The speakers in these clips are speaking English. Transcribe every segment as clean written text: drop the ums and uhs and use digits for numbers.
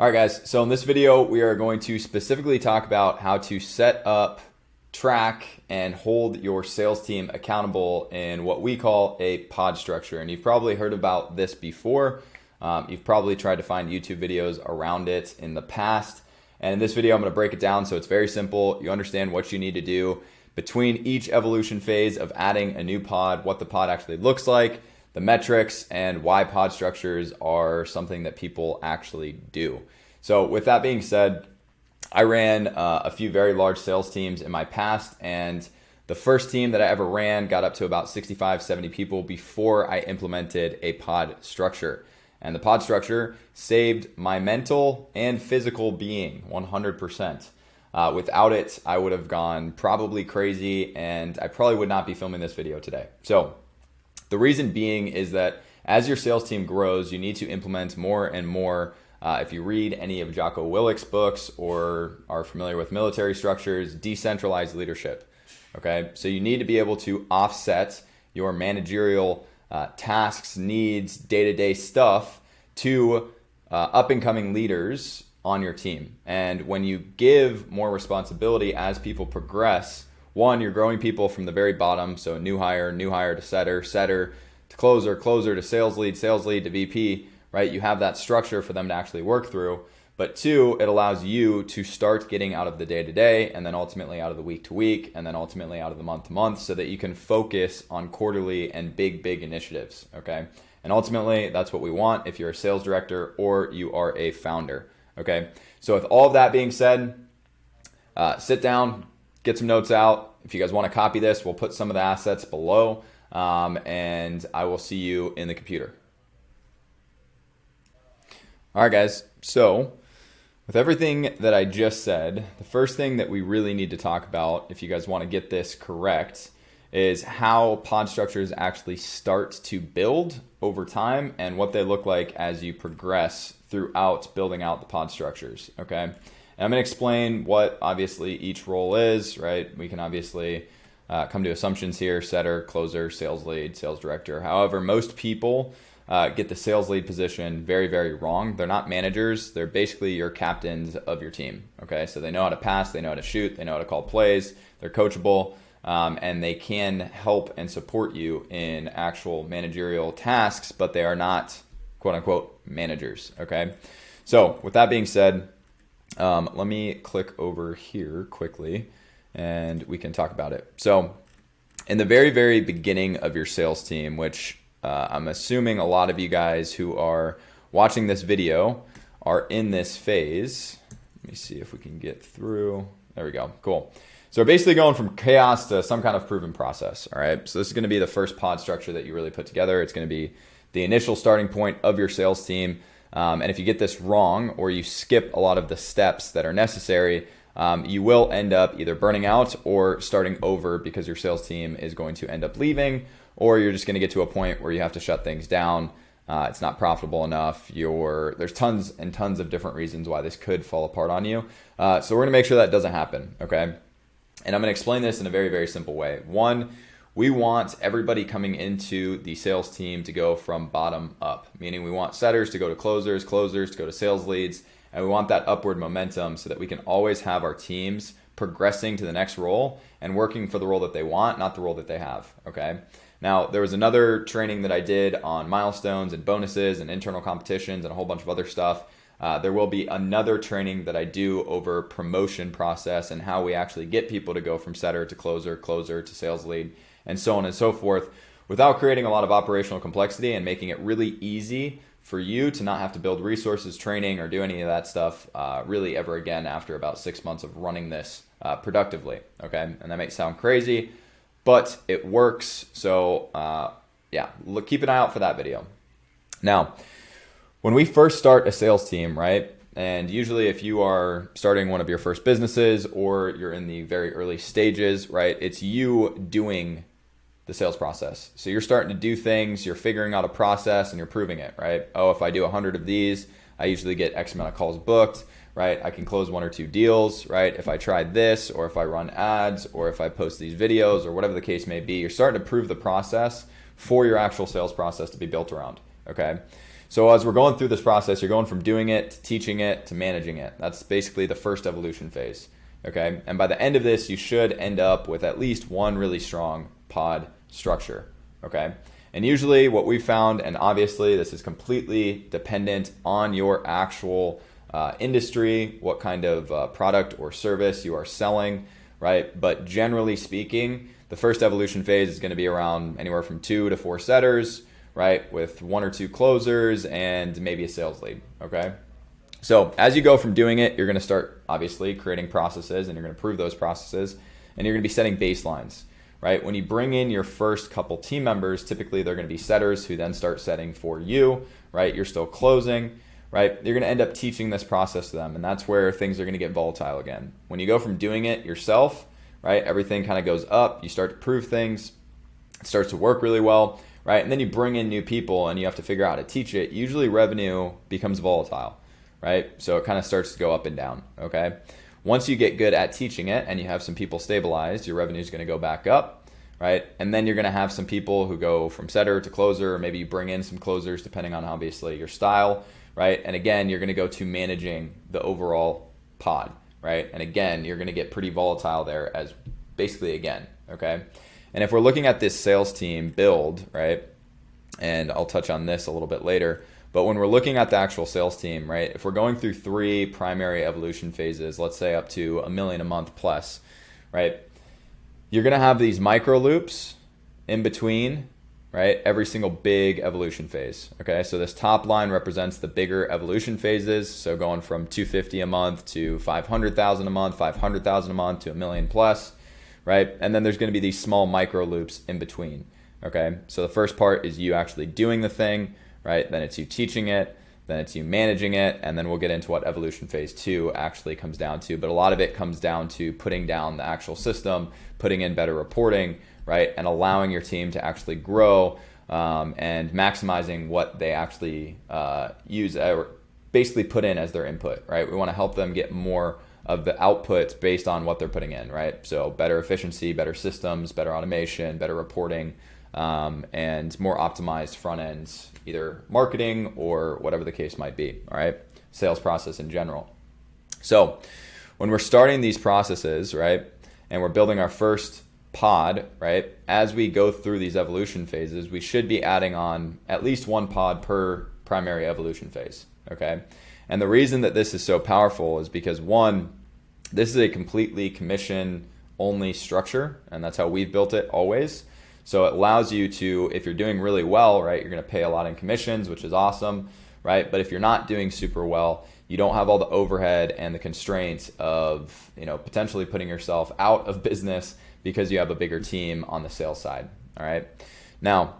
All right, guys. So in this video, we are going to specifically talk about how to set up, track, and hold your sales team accountable in what we call a pod structure. And you've probably heard about this before. You've probably tried to find YouTube videos around it in the past. And in this video, I'm going to break it down so it's very simple. You understand what you need to do between each evolution phase of adding a new pod, what the pod actually looks like, the metrics, and why pod structures are something that people actually do. So with that being said, I ran a few very large sales teams in my past, and the first team that I ever ran got up to about 65, 70 people before I implemented a pod structure. And the pod structure saved my mental and physical being 100%. Without it, I would have gone probably crazy, and I probably would not be filming this video today. So the reason being is that as your sales team grows, you need to implement more and more. If you read any of Jocko Willick's books or are familiar with military structures, decentralized leadership. Okay, so you need to be able to offset your managerial tasks, needs, day-to-day stuff to up-and-coming leaders on your team. And when you give more responsibility as people progress, one, you're growing people from the very bottom, so new hire to setter, setter to closer, closer to sales lead to VP, right? You have that structure for them to actually work through. But two, it allows you to start getting out of the day-to-day and then ultimately out of the week-to-week and then ultimately out of the month-to-month so that you can focus on quarterly and big initiatives, okay? And ultimately, that's what we want if you're a sales director or you are a founder, okay? So with all of that being said, sit down, get some notes out. If you guys want to copy this, we'll put some of the assets below, and I will see you in the computer. All right, guys. So with everything that I just said, the first thing that we really need to talk about, if you guys want to get this correct, is how pod structures actually start to build over time and what they look like as you progress throughout building out the pod structures, okay? And I'm going to explain what obviously each role is, right? We can obviously come to assumptions here: setter, closer, sales lead, sales director. However, most people get the sales lead position very wrong. They're not managers. They're basically your captains of your team, okay? So they know how to pass, they know how to shoot, they know how to call plays, they're coachable, and they can help and support you in actual managerial tasks, but they are not quote unquote managers, okay? So with that being said, let me click over here quickly and we can talk about it. So in the very beginning of your sales team, which I'm assuming a lot of you guys who are watching this video are in this phase. Let me see if we can get through. There we go. Cool. So we're basically going from chaos to some kind of proven process. All right. So this is going to be the first pod structure that you really put together. It's going to be the initial starting point of your sales team. And if you get this wrong or you skip a lot of the steps that are necessary, you will end up either burning out or starting over because your sales team is going to end up leaving, or you're just going to get to a point where you have to shut things down. It's not profitable enough. There's tons and tons of different reasons why this could fall apart on you. So we're going to make sure that doesn't happen, okay? And I'm going to explain this in a very simple way. One, we want everybody coming into the sales team to go from bottom up, meaning we want setters to go to closers to go to sales leads, and we want that upward momentum so that we can always have our teams progressing to the next role and working for the role that they want, not the role that they have, okay? Now, there was another training that I did on milestones and bonuses and internal competitions and a whole bunch of other stuff. There will be another training that I do over promotion process and how we actually get people to go from setter to closer to sales lead, and so on and so forth, without creating a lot of operational complexity and making it really easy for you to not have to build resources, training, or do any of that stuff really ever again after about 6 months of running this productively, okay? And that may sound crazy, but it works. So yeah, keep an eye out for that video. Now, when we first start a sales team, right? And usually if you are starting one of your first businesses or you're in the very early stages, right? It's you doing the sales process. So you're starting to do things, you're figuring out a process and you're proving it, right? Oh, if I do 100 of these, I usually get X amount of calls booked, right? I can close 1 or 2 deals, right? If I try this, or if I run ads, or if I post these videos, or whatever the case may be, you're starting to prove the process for your actual sales process to be built around, okay? So as we're going through this process, you're going from doing it to teaching it to managing it. That's basically the first evolution phase. Okay. And by the end of this, you should end up with at least one really strong pod structure. Okay. And usually what we've found, and obviously this is completely dependent on your actual industry, what kind of product or service you are selling, right? But generally speaking, the first evolution phase is going to be around anywhere from 2 to 4 setters, right? With 1 or 2 closers and maybe a sales lead. Okay. So as you go from doing it, you're going to start obviously creating processes, and you're going to prove those processes, and you're going to be setting baselines, right? When you bring in your first couple team members, typically they're going to be setters who then start setting for you, right? You're still closing, right? You're going to end up teaching this process to them, and that's where things are going to get volatile again. When you go from doing it yourself, right? Everything kind of goes up. You start to prove things. It starts to work really well, right? And then you bring in new people and you have to figure out how to teach it. Usually revenue becomes volatile, right? So it kind of starts to go up and down, okay? Once you get good at teaching it and you have some people stabilized, your revenue is going to go back up, right? And then you're going to have some people who go from setter to closer, or maybe you bring in some closers depending on obviously your style, right? And again, you're going to go to managing the overall pod, right? And again, you're going to get pretty volatile there as basically again, okay? And if we're looking at this sales team build, right? And I'll touch on this a little bit later, but when we're looking at the actual sales team, right, if we're going through 3 primary evolution phases, let's say up to $1 million a month plus, right, you're going to have these micro loops in between, right, every single big evolution phase. Okay, so this top line represents the bigger evolution phases. So going from 250 a month to 500,000 a month, 500,000 a month to $1 million plus, right? And then there's going to be these small micro loops in between. Okay, so the first part is you actually doing the thing, right? Then it's you teaching it, then it's you managing it, and then we'll get into what evolution phase 2 actually comes down to. But a lot of it comes down to putting down the actual system, putting in better reporting, right? And allowing your team to actually grow and maximizing what they actually use or basically put in as their input, right? We want to help them get more of the output based on what they're putting in, right? So better efficiency, better systems, better automation, better reporting, and more optimized front ends, either marketing or whatever the case might be, all right? Sales process in general. So when we're starting these processes, right, and we're building our first pod, right, as we go through these evolution phases, we should be adding on at least 1 pod per primary evolution phase, okay? And the reason that this is so powerful is because, 1, this is a completely commission-only structure, and that's how we've built it always. So it allows you to, if you're doing really well, right, you're going to pay a lot in commissions, which is awesome, right? But if you're not doing super well, you don't have all the overhead and the constraints of, potentially putting yourself out of business because you have a bigger team on the sales side, all right? Now,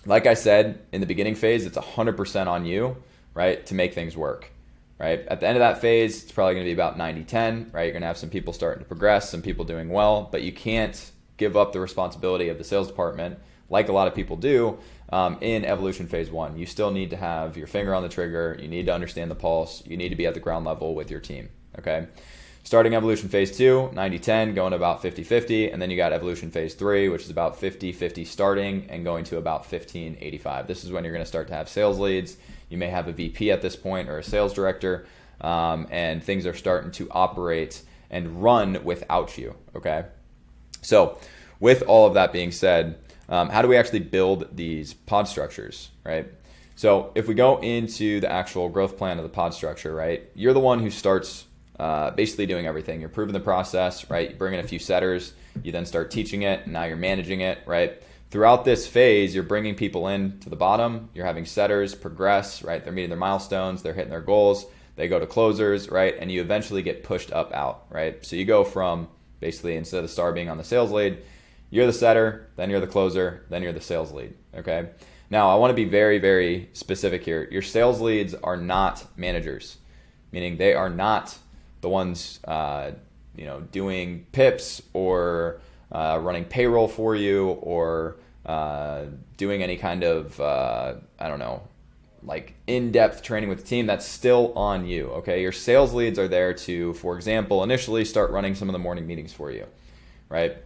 like I said, in the beginning phase, it's 100% on you, right, to make things work, right? At the end of that phase, it's probably going to be about 90-10, right? You're going to have some people starting to progress, some people doing well, but you can't give up the responsibility of the sales department, like a lot of people do, in evolution phase 1. You still need to have your finger on the trigger. You need to understand the pulse. You need to be at the ground level with your team, okay? Starting evolution phase 2, 90-10, going to about 50-50, and then you got evolution phase 3, which is about 50-50 starting and going to about 15-85. This is when you're going to start to have sales leads. You may have a VP at this point or a sales director, and things are starting to operate and run without you, okay? So with all of that being said, how do we actually build these pod structures, right? So if we go into the actual growth plan of the pod structure, right, you're the one who starts basically doing everything. You're proving the process, right? You bring in a few setters, you then start teaching it, and now you're managing it, right? Throughout this phase, you're bringing people in to the bottom, you're having setters progress, right? They're meeting their milestones, they're hitting their goals, they go to closers, right? And you eventually get pushed up out, right? So you go from basically, instead of the star being on the sales lead, you're the setter, then you're the closer, then you're the sales lead, okay? Now, I want to be very, very specific here. Your sales leads are not managers, meaning they are not the ones, doing pips or running payroll for you or doing any kind of, like in-depth training with the team. That's still on you, okay? Your sales leads are there to, for example, initially start running some of the morning meetings for you, right?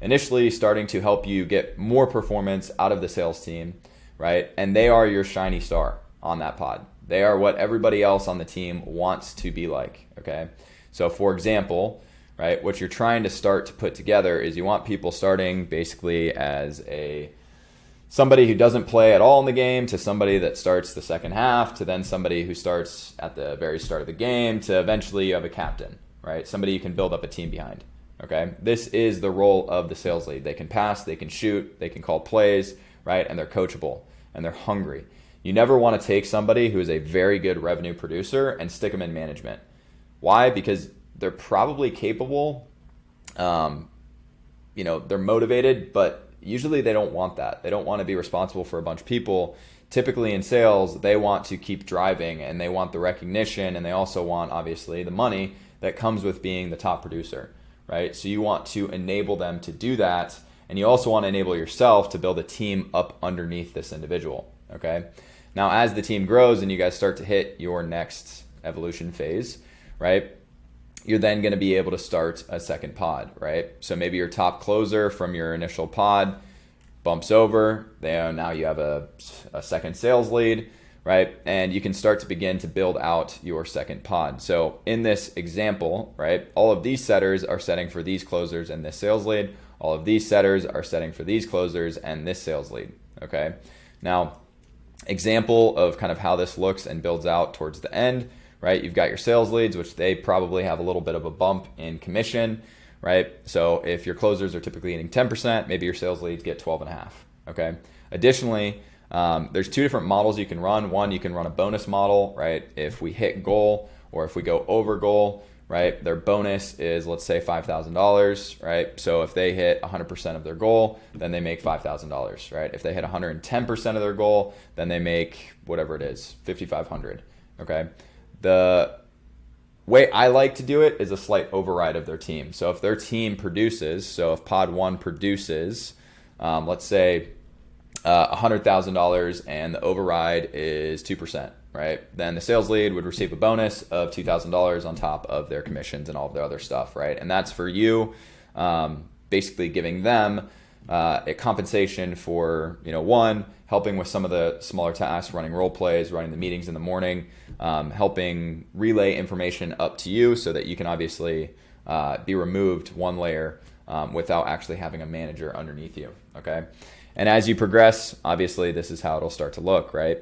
Initially starting to help you get more performance out of the sales team, right? And they are your shiny star, on that pod. They are what everybody else on the team wants to be like, okay? So for example, right, what you're trying to start to put together is you want people starting basically as somebody who doesn't play at all in the game to somebody that starts the second half to then somebody who starts at the very start of the game to eventually you have a captain, right? Somebody you can build up a team behind, okay? This is the role of the sales lead. They can pass, they can shoot, they can call plays, right? And they're coachable and they're hungry. You never want to take somebody who is a very good revenue producer and stick them in management. Why? Because they're probably capable, they're motivated, but usually they don't want that. They don't want to be responsible for a bunch of people. Typically in sales, they want to keep driving and they want the recognition and they also want, obviously, the money that comes with being the top producer, right? So you want to enable them to do that, and you also want to enable yourself to build a team up underneath this individual, okay? Now, as the team grows and you guys start to hit your next evolution phase, right, you're then going to be able to start a second pod, right? So maybe your top closer from your initial pod bumps over. Now you have a second sales lead, right? And you can start to begin to build out your second pod. So in this example, right, all of these setters are setting for these closers and this sales lead. All of these setters are setting for these closers and this sales lead, okay? Now, example of kind of how this looks and builds out towards the end, right? You've got your sales leads, which they probably have a little bit of a bump in commission, right? So if your closers are typically getting 10%, maybe your sales leads get 12.5, okay? Additionally, there's two different models you can run. One, you can run a bonus model, right? If we hit goal or if we go over goal, right? Their bonus is, let's say, $5,000, right? So if they hit 100% of their goal, then they make $5,000, right? If they hit 110% of their goal, then they make whatever it is, $5,500, okay? The way I like to do it is a slight override of their team. So if their team produces, so if pod one produces, let's say $100,000 and the override is 2%, right? Then the sales lead would receive a bonus of $2,000 on top of their commissions and all of their other stuff, right? And that's for you, basically giving them a compensation for, one, helping with some of the smaller tasks, running role plays, running the meetings in the morning, helping relay information up to you so that you can obviously be removed one layer without actually having a manager underneath you, okay? And as you progress, obviously this is how it'll start to look, right?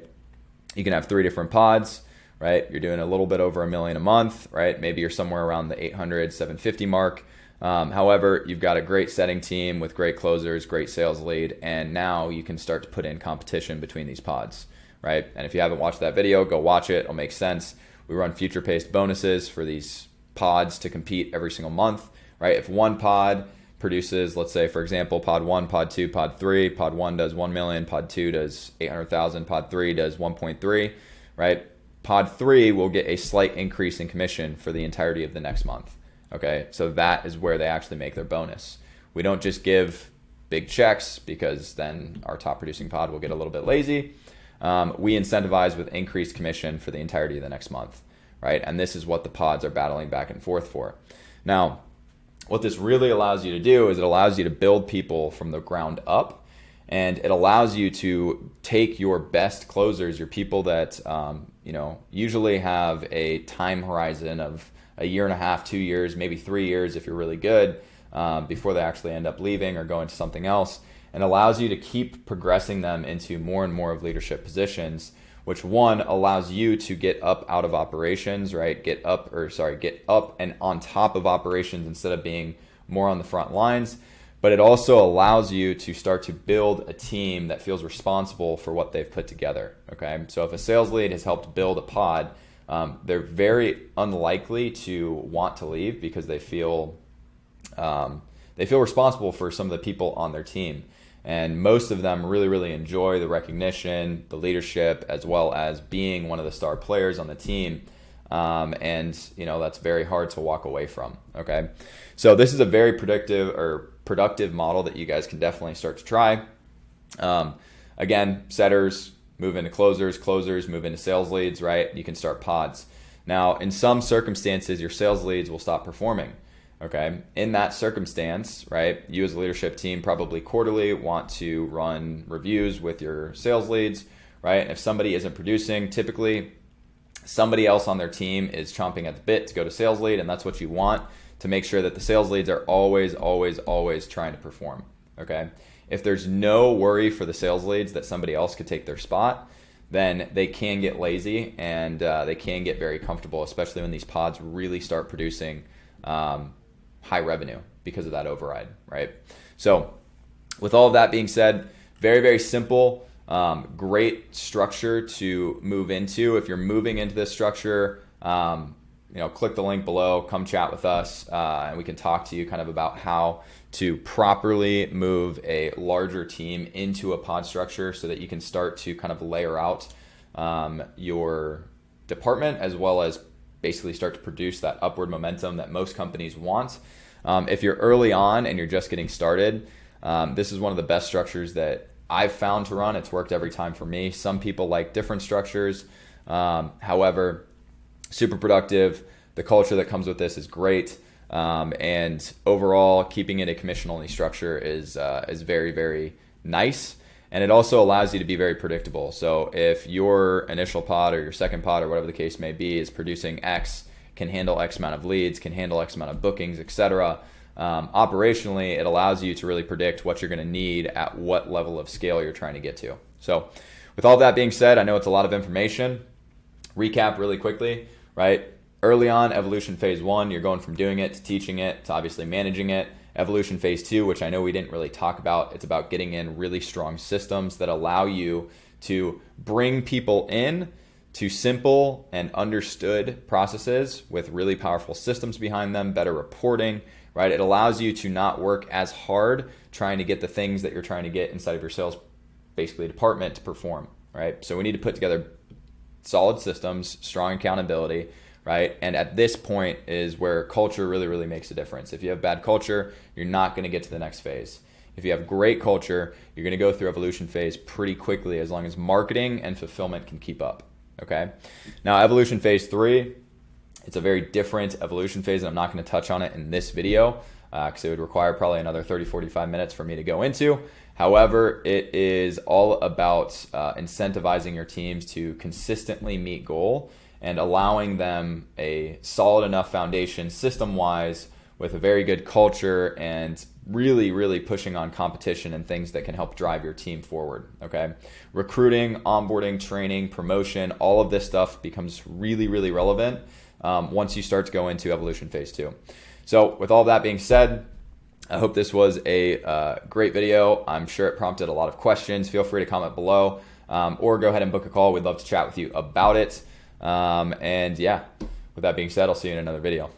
You can have 3 different pods, right? You're doing a little bit over $1 million a month, right? Maybe you're somewhere around the 800, 750 mark. However, you've got a great setting team with great closers, great sales lead, and now you can start to put in competition between these pods, right? And if you haven't watched that video, go watch it. It'll make sense. We run future-paced bonuses for these pods to compete every single month, right? If one pod produces, let's say, for example, pod 1, pod 2, pod 3, pod 1 does 1 million, pod 2 does 800,000, pod 3 does 1.3, right? Pod 3 will get a slight increase in commission for the entirety of the next month. Okay, so that is where they actually make their bonus. We don't just give big checks because then our top producing pod will get a little bit lazy. We incentivize with increased commission for the entirety of the next month, right? And this is what the pods are battling back and forth for. Now, what this really allows you to do is it allows you to build people from the ground up, and it allows you to take your best closers, your people that usually have a time horizon of a year and a half, 2 years, maybe 3 years if you're really good, before they actually end up leaving or going to something else, and allows you to keep progressing them into more and more of leadership positions, which one allows you to get up out of operations, right? Get up and on top of operations instead of being more on the front lines. But it also allows you to start to build a team that feels responsible for what they've put together, okay? So if a sales lead has helped build a pod, they're very unlikely to want to leave because they feel responsible for some of the people on their team. And most of them really, really enjoy the recognition, the leadership, as well as being one of the star players on the team. And that's very hard to walk away from, okay? So this is a very productive model that you guys can definitely start to try. Again, setters move into closers move into sales leads, right? You can start pods. Now, in some circumstances, your sales leads will stop performing, okay? In that circumstance, right, you as a leadership team probably quarterly want to run reviews with your sales leads, right? And if somebody isn't producing, typically somebody else on their team is chomping at the bit to go to sales lead, and that's what you want to make sure that the sales leads are always, always, always trying to perform, okay? If there's no worry for the sales leads that somebody else could take their spot, then they can get lazy and they can get very comfortable, especially when these pods really start producing high revenue because of that override, right? So with all of that being said, very, very simple, great structure to move into. If you're moving into this structure, click the link below, come chat with us, and we can talk to you kind of about how to properly move a larger team into a pod structure so that you can start to kind of layer out your department, as well as basically start to produce that upward momentum that most companies want. If you're early on and you're just getting started, this is one of the best structures that I've found to run. It's worked every time for me. Some people like different structures. However, super productive. The culture that comes with this is great. And overall, keeping it a commission-only structure is very, very nice. And it also allows you to be very predictable. So if your initial pod or your second pod or whatever the case may be is producing X, can handle X amount of leads, can handle X amount of bookings, etc., operationally, it allows you to really predict what you're going to need at what level of scale you're trying to get to. So with all that being said, I know it's a lot of information. Recap really quickly, right? Early on, evolution phase 1, you're going from doing it to teaching it to obviously managing it. Evolution phase 2, which I know we didn't really talk about, it's about getting in really strong systems that allow you to bring people in to simple and understood processes with really powerful systems behind them, better reporting, right? It allows you to not work as hard trying to get the things that you're trying to get inside of your sales, basically department, to perform, right? So we need to put together solid systems, strong accountability, right? And at this point is where culture really, really makes a difference. If you have bad culture, you're not going to get to the next phase. If you have great culture, you're going to go through evolution phase pretty quickly as long as marketing and fulfillment can keep up, okay? Now, evolution phase 3, it's a very different evolution phase, and I'm not going to touch on it in this video because it would require probably another 30, 45 minutes for me to go into. However, it is all about incentivizing your teams to consistently meet goal and allowing them a solid enough foundation system-wise with a very good culture and really, really pushing on competition and things that can help drive your team forward, okay? Recruiting, onboarding, training, promotion, all of this stuff becomes really, really relevant once you start to go into evolution phase 2. So with all that being said, I hope this was a great video. I'm sure it prompted a lot of questions. Feel free to comment below or go ahead and book a call. We'd love to chat with you about it. And yeah, with that being said, I'll see you in another video.